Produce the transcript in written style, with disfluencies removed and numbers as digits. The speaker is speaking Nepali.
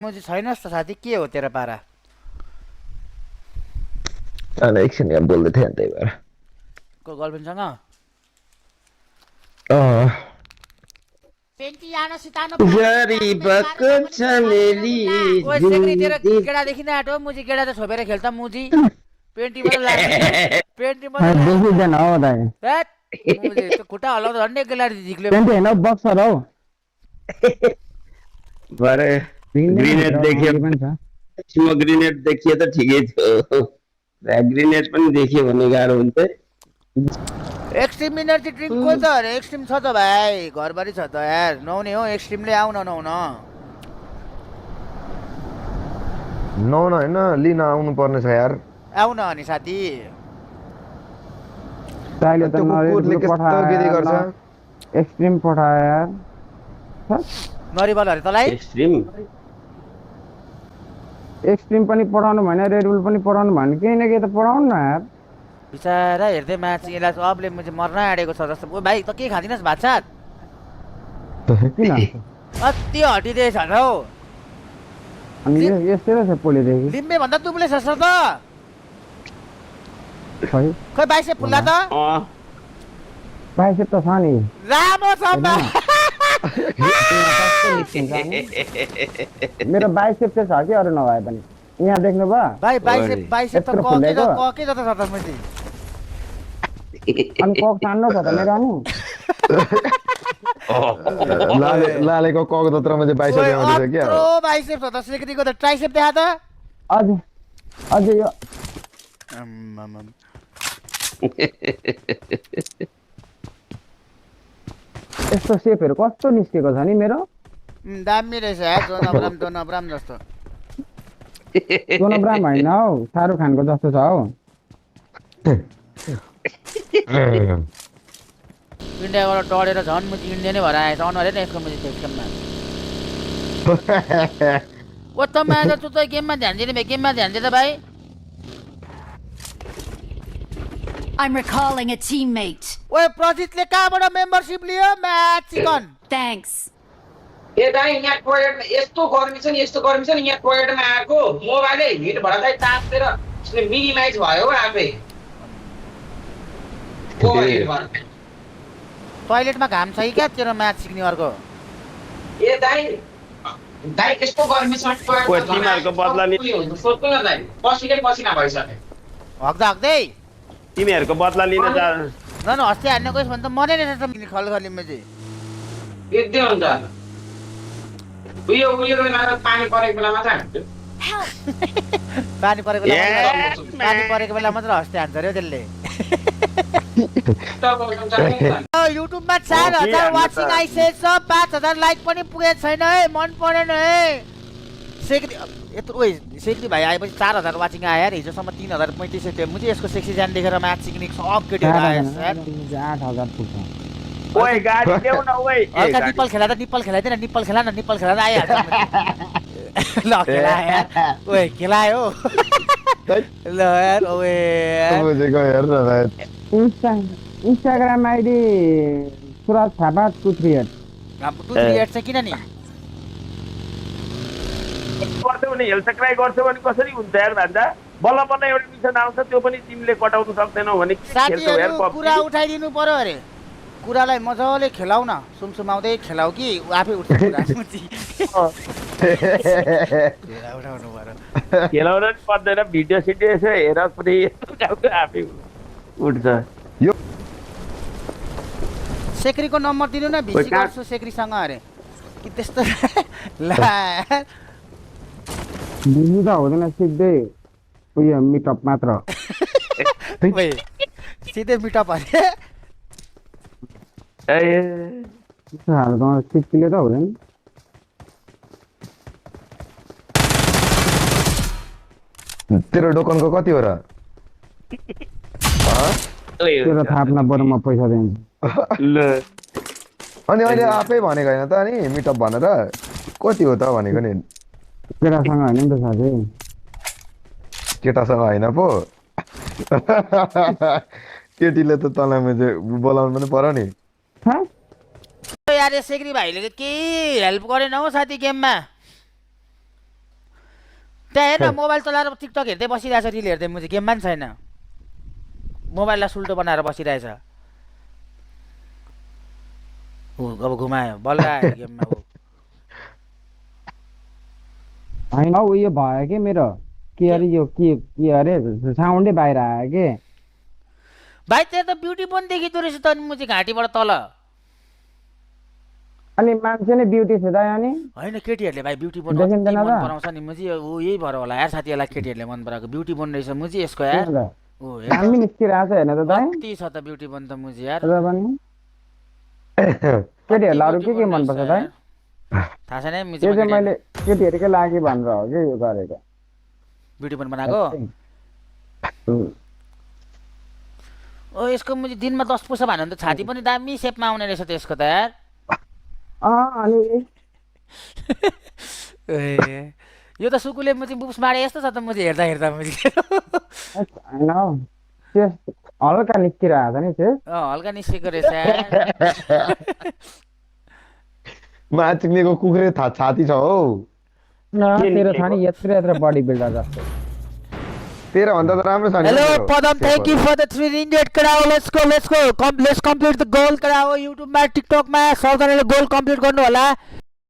मुझे छैनस् त साथी के हो तेरा पारा एकछिन यहाँ बोल्दै थिएँ त्यही भएर को गर्लफ्रेन्डसँग पेन्टी आना सितानो गरीबको चमेली ओए सेक्री तेरा केडा देखिन आटो मुझी केडा त छोपेर खेल्ता मुझी पेन्टी मात्र लाग्छ पेन्टी मात्र देखिँदैन हो दाइ हैट मुझी त खुट्टा हलाउँदा झन्डै गेलारी झिक्ले पेन्टी हैन बक्सर हौ भरे ग्रेनेड देखियो स्मोक ग्रेनेड देखिए त ठिकै थियो ग्रेनेड पनि देखियो भने गाह्रो हुन्छ एक्सट्रिम इनर्जी ड्रिंक खोल त एक्सट्रिम छ त भाइ घरबारी छ त यार नहुने हो एक्सट्रिमले आउन नहुन नहुन हैन लिन आउनु पर्ने छ यार आउन अनि साथी दाइले त त्यो कुकुरले कस्तो गिरी गर्छ एक्सट्रिम पठायो यार नरिबल हरे तलाई एक्सट्रिम पनि पढाउनु भएन रेड बुल पनि पढाउनु भएन केही न केही त पढाउनु न यार बिचारा हेर्दै म्याच यसलाई सबले मुझे मर्न आँटेको छ जस्तो ओ भाइ त के खादिनस् भात सात किन कति हटिदिएछ हौ अनि यस्तै रहेछ पोलेदेखि लिम्बे भन्दा दुब्ले छ त खै खै बाइसेप फुल्ला त बाइसेप त छ नि राम्रो छ बा मेरो बाइसेप चाहिँ छ कि अरू नभए पनि यहाँ देख्नु भयो भाइ बाइसेप त कके जस्तो छ त मुझे अनि कोक छान्नु छ त मेरो अनि लालेको कक जत्रमा चाहिँ बाइसेप आउँछ क्या ओ बाइसेप छ त सेक्रीको त ट्राइसेप देखा त अझै यो यस्तो सेपहरू कस्तो निस्केको छ नि मेरो दामी रहेछ यार दोनब्राम जस्तो सोनोब्राम होइन हौ शाहरुख खानको जस्तो छ हौ इन्डियाबाट डढेर झन् मुझे इन्डिया नै भएर आएछ अनुहारै न यसको मुझे गेममा ओ त म्याच तँ त गेममा ध्यान दिने भए गेममा ध्यान दे त भाइ I'm recalling a teammate. ओए प्रजितले कहाँबाट मेम्बरशिप लियो म्याच चिकन Thanks. ए दाइ यहाँ टोयलेटमा यस्तो गर्मी छ नि यहाँ टोयलेटमा आएको मोबाइलै हिटबाट चाहिँ तातेर मिनिमाइज भयो हो आफै टोयलेटमा घाम छ कि क्या तेरो म्याच सिक्ने अर्को ए दाइ यस्तो गर्मी छ तिमीहरूको बदला सोध्नु न दाइ पसिना भइसक्यो हग्दै तिमीहरूको बदला लिन जा न हस्ते हान्ने गइस् भने त मनै रहेछ त खलखलीमा चाहिँ यति हुन्छ उयो पानी परेको बेलामा चाहिँ पानी परेको बेला मात्र हस्ते हान्छ अरे त्यसले युट्युबमा 4000 वाचिङ आइसकेछ 5000 लाइक पनि पुगेको छैन है मन परेन है सेक्री भाइ आएपछि 4000 वाचिङ आयो यार हिजोसम्म 3035 थियो मुझे यसको सेक्सी जान देखेर म्याच सिक्ने सब केटीहरू आयो यार 8000 पुग्छ ओए गाडी ल्याउ न ओए हल्का निप्पल खेलाइदिएन निप्पल खेला आइहाल्छ ल खेला यार ओए खेलायो ल यार ओए बुझेको हेर न भाइ इन्स्टाग्राम आइडी सुरज थापा 238 चाहिँ किन नि गर्छौ भने हेल्थ ट्राई गर्छौ भने कसरी हुन्छ यार भान्जा बल्ल एउटा मिसन आउँछ त्यो पनि तिमीले कटाउन सक्दैनौ भने खेल्छौ यार साथीहरु कुरा उठाइदिनु पर्यो अरे कुरालाई मजाले खेलाउ न सुमसुमाउँदै खेलाउ कि आफै उठ्छ कुरा उठाउनु पर्यो खेलाउन नि पर्दैन भिडियो सिडियो यसो हेर पनि आफै उठ्छ सेक्रीको नम्बर दिनु न भिसी गर्छु सेक्रीसँग अरे कि त्यस्तो ला बिजु त हुँदैन सिधै उयो मिटअप मात्र सिधै मिटअप अरे त्यस्तो खालको सिक्किले त हुँदैन तेरो दोकानको कति हो र तेरो थाप्न बरु म पैसा दिन्छु अनि अहिले आफै भनेको होइन त नि मिटअप भनेर कति हो त भनेको नि केटासँग होइन नि त साथी केटासँग होइन पो केटीले त तँलाई मैले बोलाउनु पनि पर्यो नि यार सेक्री भाइले के हेल्प गरेन हौ साथी गेममा त्यहाँ हेर्न मोबाइल चलाएर टिकटक हेर्दै बसिरहेछ रिल हेर्दै मुजी गेममा नि छैन मोबाइललाई सुल्टो बनाएर बसिरहेछ ऊ अब घुमायो बल्ल आयो गेममा ऊ होइन हौ यो भयो कि मेरो के अरे यो के अरे साउन्डै बाहिर आयो कि भाइ त्यहाँ त ब्युटी पनि देखिँदो रहेछ त अनि मुजी घाँटीबाट तल अनि मान्छे नै ब्युटी छ त अनि होइन केटीहरूले भाइ ब्युटी बोन देखिँदैन मन त? पराउँछ नि मुजी ऊ यही भएर होला यार साथीहरूलाई केटीहरूले मन पराएको ब्युटी बोन रहेछ मुजी यसको यार ऊ हामी निस्किरहेको छ हेर्न त दाइ कति छ त ब्युटी बोन त मुजी यार र पनि केटीहरूलाई अरू के मनपर्छ दाइ थाहा छैन है मुजी त्यो चाहिँ मैले केटीहरूकै लागि भनेर हो कि यो गरेको ब्युटी बोन बनाएको ओ यसको मुजी दिनमा 10 पुसअप हान्यो भने त छाती पनि दामी सेपमा आउने रहेछ त यसको त यार अनि ए यो त सुकुले मुजी बुक्स मारे यस्तो छ त मुजी हेर्दा हेर्दा मुजी होइन हौ त्यस हल्का निस्किरहेको छ नि त्यो हल्का निस्केको रहेछ यार माचिक्नेको कुखुरे छाती छ हौ तेरो छ नि यत्रो यत्रो बडी बिल्डर जस्तो तेरो भन्दा त राम्रो छ नि हेलो मेरो। Padam thank you for the 3 idiot कराओ let's go let's complete the goal कराओ युट्युबमा टिकटकमा सबजनाले गोल कम्प्लिट गर्नु होला